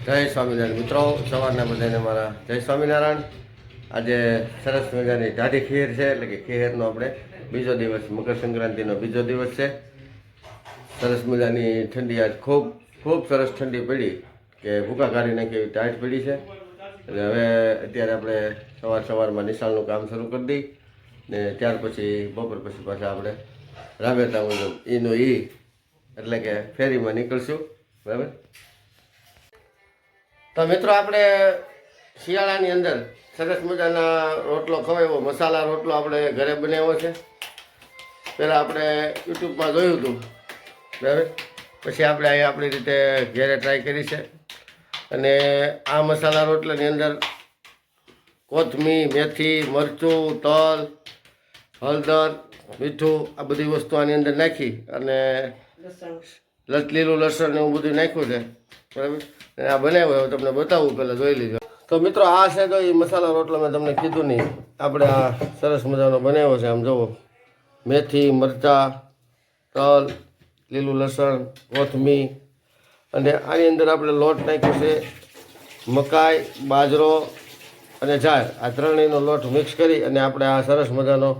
જય સ્વામિનારાયણ મિત્રો, સવારના બધાને મારા જય સ્વામિનારાયણ. આજે સરસ મજાની ઢાઢી ખીર છે, એટલે કે ખીરનો આપણે બીજો દિવસ, મકર સંક્રાંતિનો બીજો દિવસ છે. સરસ મજાની ઠંડી આજ ખૂબ ખૂબ સરસ ઠંડી પડી કે ભૂકા કાઢી નાખી એવી ટાઈટ પડી છે. એટલે હવે અત્યારે આપણે સવારમાં નિશાળનું કામ શરૂ કરી દઈ ને ત્યાર પછી બપોર પછી પાછા આપણે રાબેતા મુજબ ઈનો ઈ એટલે કે ફેરીમાં નીકળશું. બરાબર. તો મિત્રો, આપણે શિયાળાની અંદર સરસ મજાના રોટલો ખવાયો, મસાલા રોટલો આપણે ઘરે બનાવ્યો છે. પહેલાં આપણે યુટ્યુબમાં જોયું હતું, બરાબર. પછી આપણે અહીં આપણી રીતે ઘરે ટ્રાય કરી છે. અને આ મસાલા રોટલાની અંદર કોથમીર, મેથી, મરચું, તલ, હળદર, મીઠું આ બધી વસ્તુ આની અંદર નાખી અને લીલું લસણ એવું બધું નાખ્યું છે, બરાબર. આ બનાવ્યો હોય તમને બતાવું, પહેલાં જોઈ લીધો. તો મિત્રો, આ છે તો એ મસાલા રોટલો મેં તમને કીધું નહીં, આપણે આ સરસ મજાનો બનાવ્યો છે. આમ જુઓ, મેથી, મરચાં, તલ, લીલું લસણ, કોથમીર અને આની અંદર આપણે લોટ નાખ્યો છે મકાઈ, બાજરો અને જાર, આ ત્રણેયનો લોટ મિક્સ કરી અને આપણે આ સરસ મજાનો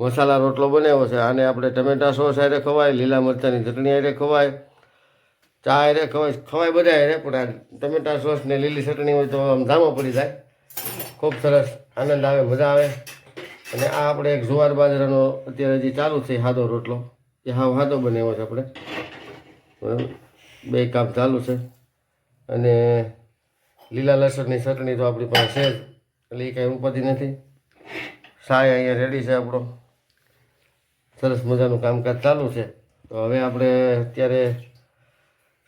મસાલા રોટલો બનાવ્યો છે. આને આપણે ટમેટા સોસ હારે ખવાય, લીલા મરચાંની ચટણી હારે ખવાય, ચા હારે ખવાય બધા હારે, પણ આ ટમેટા સોસ ને લીલી ચટણી હોય તો આમ ધામો પડી જાય. ખૂબ સરસ આનંદ આવે, મજા આવે. અને આ આપણે એક જુવાર બાજરાનો અત્યારે હજી ચાલુ છે સાદો રોટલો, એ હાવ સાદો બનાવ્યો છે આપણે, બરાબર. બે કામ ચાલુ છે. અને લીલા લસણની ચટણી તો આપણી પાસે છે જ, એટલે એ કાંઈ ઉપાધિ નથી. સાય અહીંયા રેડી છે આપણો, સરસ મજાનું કામકાજ ચાલુ છે. તો હવે આપણે અત્યારે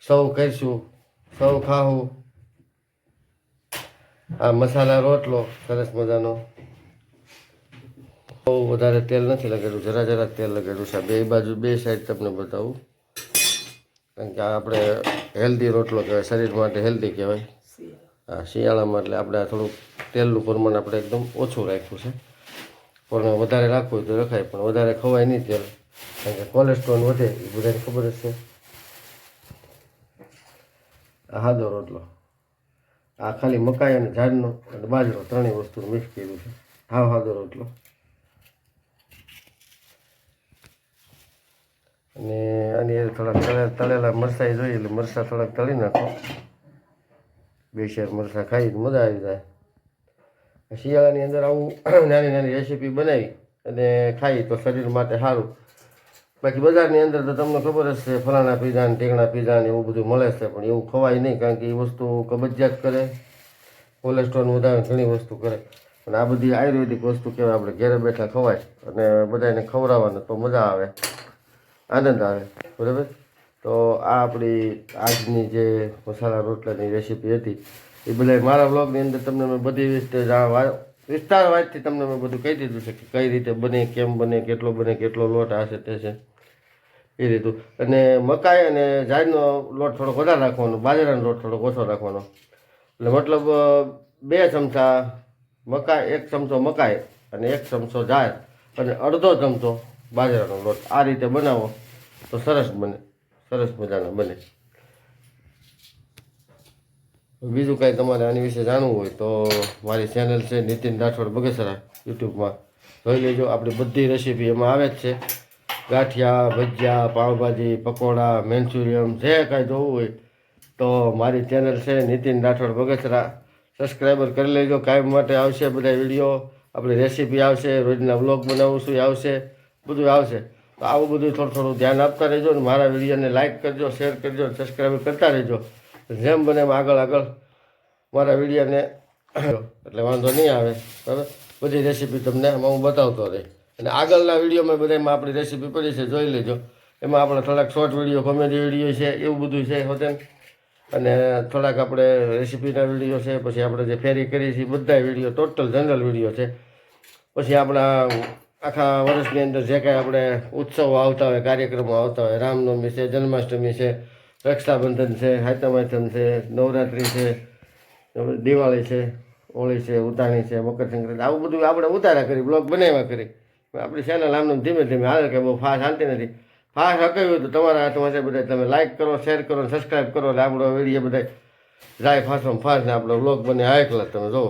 સૌ કરીશું, સૌ ખાવું આ મસાલા રોટલો સરસ મજાનો. બહુ વધારે તેલ નથી લગાડ્યું, જરા જરા તેલ લગાડ્યું છે. બે બાજુ બે સાઈડ તમને બતાવું, કારણ કે આ આપણે હેલ્ધી રોટલો કહેવાય, શરીર માટે હેલ્ધી કહેવાય. હા, શિયાળામાં એટલે આપણે આ થોડુંક તેલનું પ્રમાણ આપણે એકદમ ઓછું રાખ્યું છે. પણ વધારે રાખવું હોય તો રખાય, પણ વધારે ખવાય નહીં તેલ, કારણ કે કોલેસ્ટ્રોલ વધે, એ બધાને ખબર જ છે. આ સાદો રોટલો, આ ખાલી મકાઈ અને ઝાડનો અને બાજરો ત્રણેય વસ્તુ મિક્સ કર્યું છે. હાવ સાદો રોટલો. અને આની થોડાક તળેલા મરચાં જોઈએ, એટલે મરચાં થોડાક તળી નાખો. બે શેર મરચાં ખાઈ તો મજા આવી જાય. શિયાળાની અંદર આવું નાની નાની રેસીપી બનાવી અને ખાઈ તો શરીર માટે સારું. બાકી બજારની અંદર તો તમને ખબર જ છે, ફલાણા પીઝા ને ઢીંગણા પીઝા ને એવું બધું મળે છે, પણ એવું ખવાય નહીં, કારણ કે એ વસ્તુ કબજિયાત કરે, કોલેસ્ટ્રોલ વધારે ઘણી વસ્તુ કરે. પણ આ બધી આયુર્વેદિક વસ્તુ કહેવાય, આપણે ઘરે બેઠા ખવાય અને બધાને ખવડાવવાનું તો મજા આવે, આનંદ આવે, બરાબર. તો આ આપણી આજની જે મસાલા રોટલાની રેસીપી હતી, એ બધા મારા વ્લોગની અંદર તમને મેં બધી રીતે વિસ્તાર વાતથી તમને મેં બધું કહી દીધું છે કે કઈ રીતે બને, કેમ બને, કેટલો લોટ આ છે તે છે એ રીતું. અને મકાઈ અને જારનો લોટ થોડોક વધારે રાખવાનો, બાજરાનો લોટ થોડોક ઓછો રાખવાનો. એટલે મતલબ 2 ચમચા મકાઈ, 1 ચમચો મકાઈ અને 1 ચમચો જાર અને અડધો ચમચો બાજરાનો લોટ, આ રીતે બનાવો તો સરસ બને, સરસ મજાના બને. બીજું કાંઈ તમારે આની વિશે જાણવું હોય તો મારી ચેનલ છે નીતિન રાઠોડ બગસરા, યુટ્યુબમાં જોઈ લેજો. આપણી બધી રેસીપી એમાં આવે જ છે. ગાંઠિયા, ભજીયા, પાવભાજી, પકોડા, મેન્ચુરિયમ, જે કાંઈ જોવું હોય તો મારી ચેનલ છે નીતિન રાઠોડ બગસરા, સબસ્ક્રાઈબર કરી લેજો. કાયમ માટે આવશે બધા વિડીયો, આપણી રેસીપી આવશે, રોજના વ્લોગ બનાવું છું એ આવશે, બધું આવશે. તો આવું બધું થોડું ધ્યાન આપતા રહેજો ને મારા વિડીયોને લાઇક કરજો, શેર કરજો, સબસ્ક્રાઈબ કરતા રહેજો. જેમ બને એમ આગળ મારા વિડીયોને એટલે વાંધો નહીં આવે, બરાબર. બધી રેસીપી તમને એમાં હું બતાવતો રહી. અને આગળના વિડીયોમાં બધામાં આપણી રેસીપી પડી છે, જોઈ લેજો. એમાં આપણે થોડાક શોર્ટ વિડીયો, કોમેડી વિડીયો છે, એવું બધું છે હોતે. અને થોડાક આપણે રેસીપીના વિડીયો છે, પછી આપણે જે ફેરી કરી છે બધા વિડીયો, ટોટલ જનરલ વિડીયો છે. પછી આપણા આખા વર્ષની અંદર જે કાંઈ આપણે ઉત્સવો આવતા હોય, કાર્યક્રમો આવતા હોય, રામનવમી છે, જન્માષ્ટમી છે, રક્ષાબંધન છે, સાતમ આઠમ છે, નવરાત્રિ છે, દિવાળી છે, હોળી છે, ઉત્તરાયણ છે, મકર સંક્રાંતિ, આવું બધું આપણે ઉતાર્યા કરી, બ્લોગ બનાવ્યા કરી. આપણી ચેનલ આમને ધીમે ધીમે હાલે, કે બહુ ફાસ્ટ હાલતી નથી. ફાસ્ટ હકાવ્યું તો તમારા હાથમાં છે બધા, તમે લાઇક કરો, શેર કરો, સબસ્ક્રાઈબ કરો, એટલે આપણો વિડીયો બધા જાય ફાંસમાં ફાંસ ને આપણો વ્લોગ બને હાઈ ક્લાસ તમે જુઓ